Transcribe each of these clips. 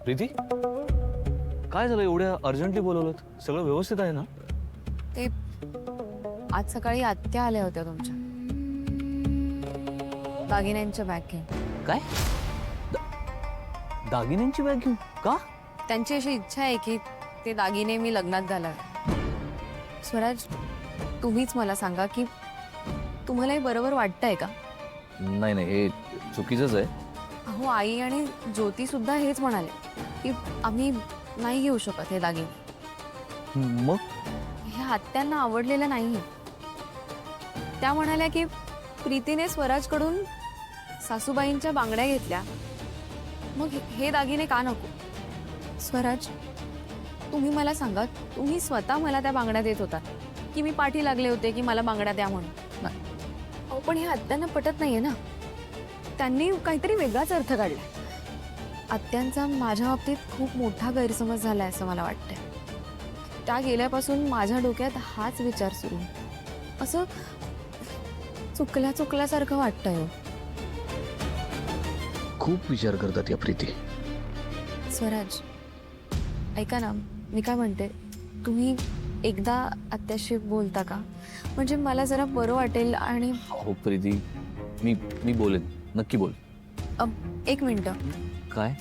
प्रीती काय झालं एवढ्या अर्जंटली बोलवलं? सगळं व्यवस्थित आहे ना? ते आज सकाळी आत्या आल्या होत्या तुमच्या दागिन्यांच्या बॅग घेऊन. काय दागिन्यांची बॅग घेऊन? का? त्यांची अशी इच्छा आहे की ते दागिने मी लग्नात घालावे. स्वराज, तुम्हीच मला सांगा की तुम्हाला हे बरोबर वाटतंय का? नाही नाही, हे चुकीचंच आहे. अहो, आई आणि ज्योती सुद्धा हेच म्हणाले की आम्ही नाही घेऊ शकत हे दागिने. मग हे आत्यांना आवडलेलं नाही. त्या म्हणाल्या की प्रीतीने स्वराजकडून सासूबाईंच्या बांगड्या घेतल्या, मग हे दागिने का नको? स्वराज, तुम्ही मला सांगा, तुम्ही स्वतः मला त्या बांगड्या देत होता की मी पाठी लागले होते की मला बांगड्या द्या म्हणून? अहो, पण हे आत्यांना पटत नाहीये ना. त्यांनी काहीतरी वेगळाच अर्थ काढला. आत्यांचा माझ्या बाबतीत खूप मोठा गैरसमज झालाय असं मला वाटतंय. त्या गेल्यापासून माझ्या डोक्यात हाच विचार सुरू, असं चुकल्यासारखं वाटतंय. खूप विचार करतात या प्रीती. स्वराज, ऐका ना, मी काय म्हणते, तुम्ही एकदा आत्याशी बोलता का? म्हणजे मला जरा बरं वाटेल. आणि हो प्रीती, मी बोलेन, नक्की बोल. एक मिनिट. काय?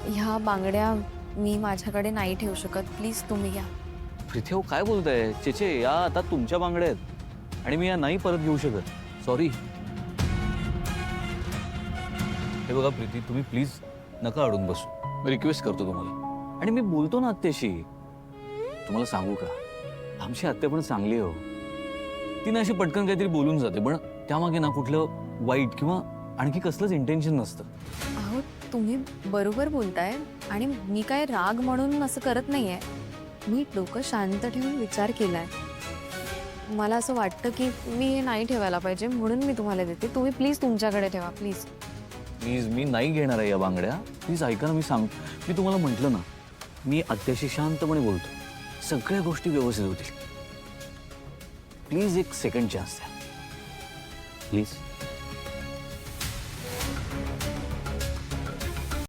ह्या बांगड्या मी माझ्याकडे नाही ठेवू शकत, प्लीज तुम्ही घ्या. प्रीती, हो काय बोलताय? चेचे, या आता तुमच्या बांगड्या आहेत आणि मी या नाही परत घेऊ शकत. सॉरी. हे बघा प्रीती, तुम्ही प्लीज नका अडून बसू. मी रिक्वेस्ट करतो तुम्हाला. आणि मी बोलतो ना आत्याशी. तुम्हाला सांगू का, आमची आत्या पण चांगली आहे हो. तिने अशी पटकन काहीतरी बोलून जाते, पण त्यामागे ना कुठलं वाईट किंवा आणखी कसलंच इंटेन्शन नसतं. अहो, तुम्ही बरोबर बोलताय आणि मी काय राग म्हणून असं करत नाहीये. मी डोकं शांत ठेवून विचार केलाय. मला असं वाटतं की मी हे नाही ठेवायला पाहिजे, म्हणून मी तुम्हाला देते. तुम्ही प्लीज तुमच्याकडे ठेवा, प्लीज. प्लीज, मी नाही घेणार आहे या बांगड्या. प्लीज ऐका ना, मी तुम्हाला म्हटलं ना, मी आत्याशी शांतपणे बोलतो. सगळ्या गोष्टी व्यवस्थित होतील. प्लीज एक सेकंड चान्स द्या, प्लीज.